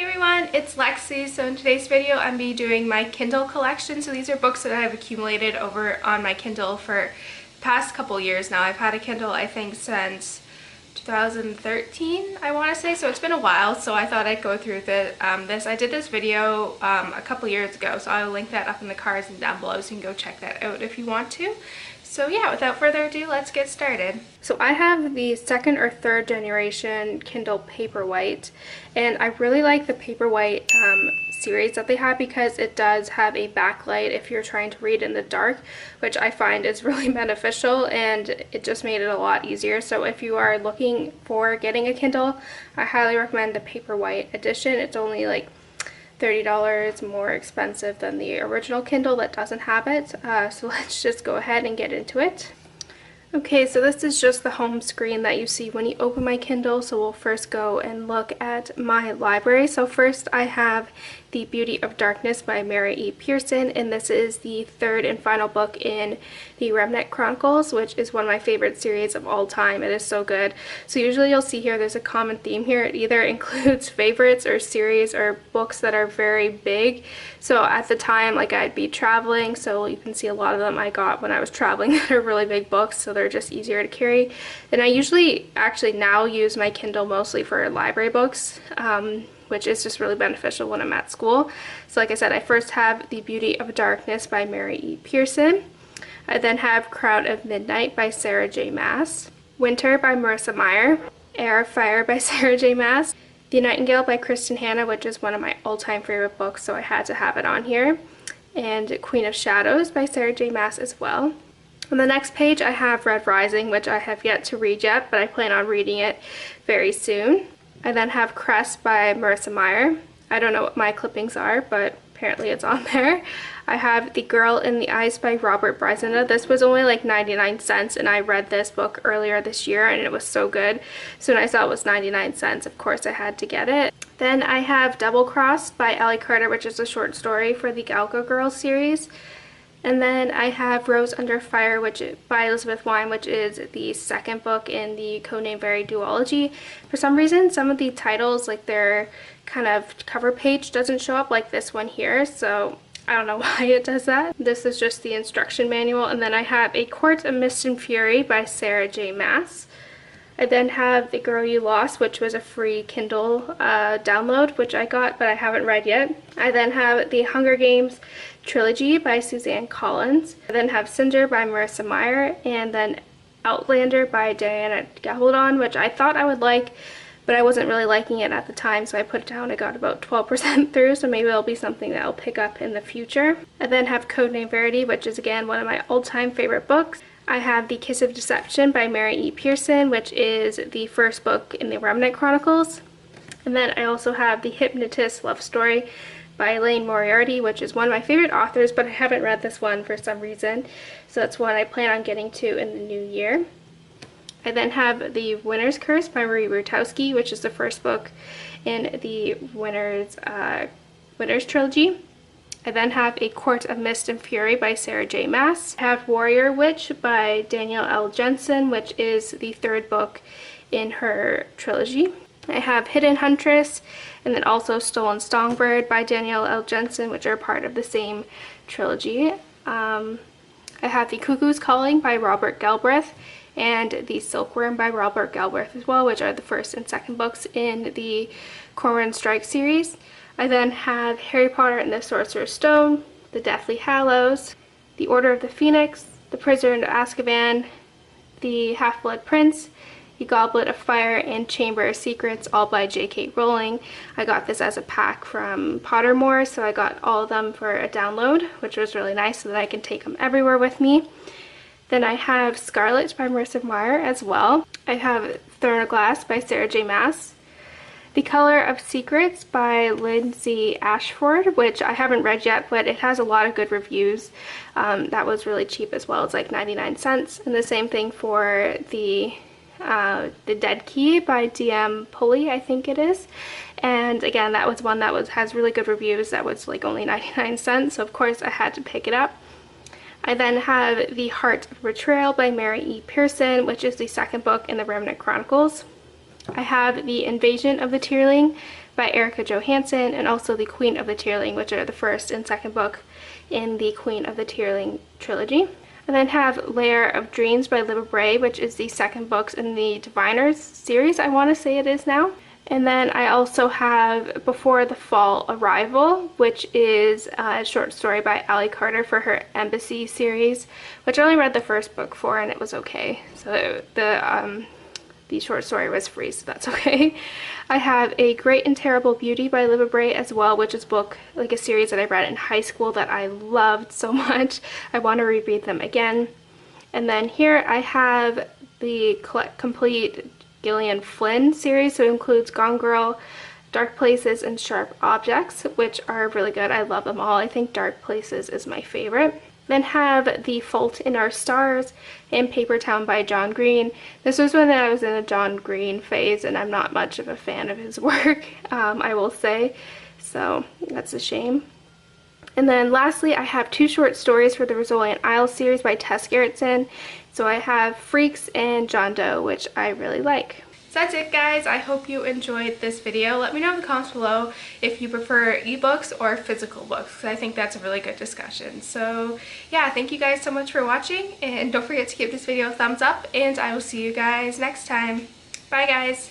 Hey everyone, it's Lexie. So in today's video I'm be doing my Kindle collection. So these are books that I've accumulated over on my Kindle for the past couple years now. I've had a Kindle I think since 2013 I want to say, so it's been a while, so I thought I'd go through this. I did this video a couple years ago, so I'll link that up in the cards and down below so you can go check that out if you want to. So yeah, without further ado, let's get started. So I have the second or third generation Kindle Paperwhite, and I really like the Paperwhite series that they have because it does have a backlight if you're trying to read in the dark, which I find is really beneficial, and it just made it a lot easier. So if you are looking for getting a Kindle, I highly recommend the Paperwhite edition. It's only like $30 more expensive than the original Kindle that doesn't have it. So let's just go ahead and get into it. Okay, so this is just the home screen that you see when you open my Kindle. So we'll first go and look at my library. So first I have The Beauty of Darkness by Mary E. Pearson, and this is the third and final book in the Remnant Chronicles, which is one of my favorite series of all time. It is so good. So usually you'll see here there's a common theme here. It either includes favorites or series or books that are very big. So at the time, like, I'd be traveling, so you can see a lot of them I got when I was traveling that are really big books, so they're just easier to carry. And I usually actually now use my Kindle mostly for library books, which is just really beneficial when I'm at school. So like I said, I first have The Beauty of Darkness by Mary E. Pearson. I then have Crown of Midnight by Sarah J. Maas, Winter by Marissa Meyer, Air of Fire by Sarah J. Maas, The Nightingale by Kristen Hanna, which is one of my all-time favorite books, so I had to have it on here, and Queen of Shadows by Sarah J. Maas as well. On the next page I have Red Rising, which I have yet to read yet, but I plan on reading it very soon. I then have Crest by Marissa Meyer. I don't know what my clippings are, but apparently it's on there. I have The Girl in the Ice by Robert Bryson. This was only like 99 cents, and I read this book earlier this year and it was so good. So when I saw it was 99 cents, of course I had to get it. Then I have Double Crossed by Ellie Carter, which is a short story for the Galgo Girls series. And then I have Rose Under Fire by Elizabeth Wein, which is the second book in the Codename Very duology. For some reason, some of the titles, like their kind of cover page, doesn't show up like this one here, so I don't know why it does that. This is just the instruction manual. And then I have A Court of Mist and Fury by Sarah J. Maas. I then have The Girl You Lost, which was a free Kindle download, which I got but I haven't read yet. I then have the Hunger Games trilogy by Suzanne Collins. I then have Cinder by Marissa Meyer, and then Outlander by Diana Gabaldon, which I thought I would like, but I wasn't really liking it at the time, so I put it down. I got about 12% through, so maybe it'll be something that I'll pick up in the future. I then have Codename Verity, which is again one of my all-time favorite books. I have The Kiss of Deception by Mary E. Pearson, which is the first book in the Remnant Chronicles. And then I also have The Hypnotist Love Story by Elaine Moriarty, which is one of my favorite authors, but I haven't read this one for some reason. So that's one I plan on getting to in the new year. I then have The Winner's Curse by Marie Rutowski, which is the first book in the Winner's trilogy. I then have A Court of Mist and Fury by Sarah J. Maas. I have Warrior Witch by Danielle L. Jensen, which is the third book in her trilogy. I have Hidden Huntress, and then also Stolen Songbird by Danielle L. Jensen, which are part of the same trilogy. I have The Cuckoo's Calling by Robert Galbraith, and The Silkworm by Robert Galbraith as well, which are the first and second books in the Cormoran Strike series. I then have Harry Potter and the Sorcerer's Stone, The Deathly Hallows, The Order of the Phoenix, The Prisoner of Azkaban, The Half-Blood Prince, The Goblet of Fire, and Chamber of Secrets, all by J.K. Rowling. I got this as a pack from Pottermore, so I got all of them for a download, which was really nice so that I can take them everywhere with me. Then I have Scarlet by Marissa Meyer as well. I have Throne of Glass by Sarah J. Maas. The Color of Secrets by Lindsay Ashford, which I haven't read yet, but it has a lot of good reviews. That was really cheap as well. It's like 99 cents. And the same thing for the Dead Key by D.M. Pulley, I think it is. And again, that was one that has really good reviews. That was like only 99 cents, so of course I had to pick it up. I then have The Heart of Betrayal by Mary E. Pearson, which is the second book in the Remnant Chronicles. I have The Invasion of the Tierling by Erica Johansson, and also The Queen of the Tearling, which are the first and second book in the Queen of the Tearling trilogy. And then have Lair of Dreams by Libba Bray, which is the second book in the Diviners series, I want to say it is now. And then I also have Before the Fall Arrival, which is a short story by Allie Carter for her Embassy series, which I only read the first book for and it was okay. So the short story was free, so that's okay. I have A Great and Terrible Beauty by Libba Bray as well, which is a series that I read in high school that I loved so much. I want to reread them again. And then here I have the complete Gillian Flynn series, so it includes Gone Girl, Dark Places, and Sharp Objects, which are really good. I love them all. I think Dark Places is my favorite. Then have The Fault in Our Stars and Paper Town by John Green. This was when I was in a John Green phase, and I'm not much of a fan of his work, I will say, so that's a shame. And then lastly, I have 2 short stories for the Rizzoli and Isles series by Tess Gerritsen. So I have Freaks and John Doe, which I really like. So that's it, guys. I hope you enjoyed this video. Let me know in the comments below if you prefer ebooks or physical books, because I think that's a really good discussion. So yeah, thank you guys so much for watching, and don't forget to give this video a thumbs up, and I will see you guys next time. Bye, guys.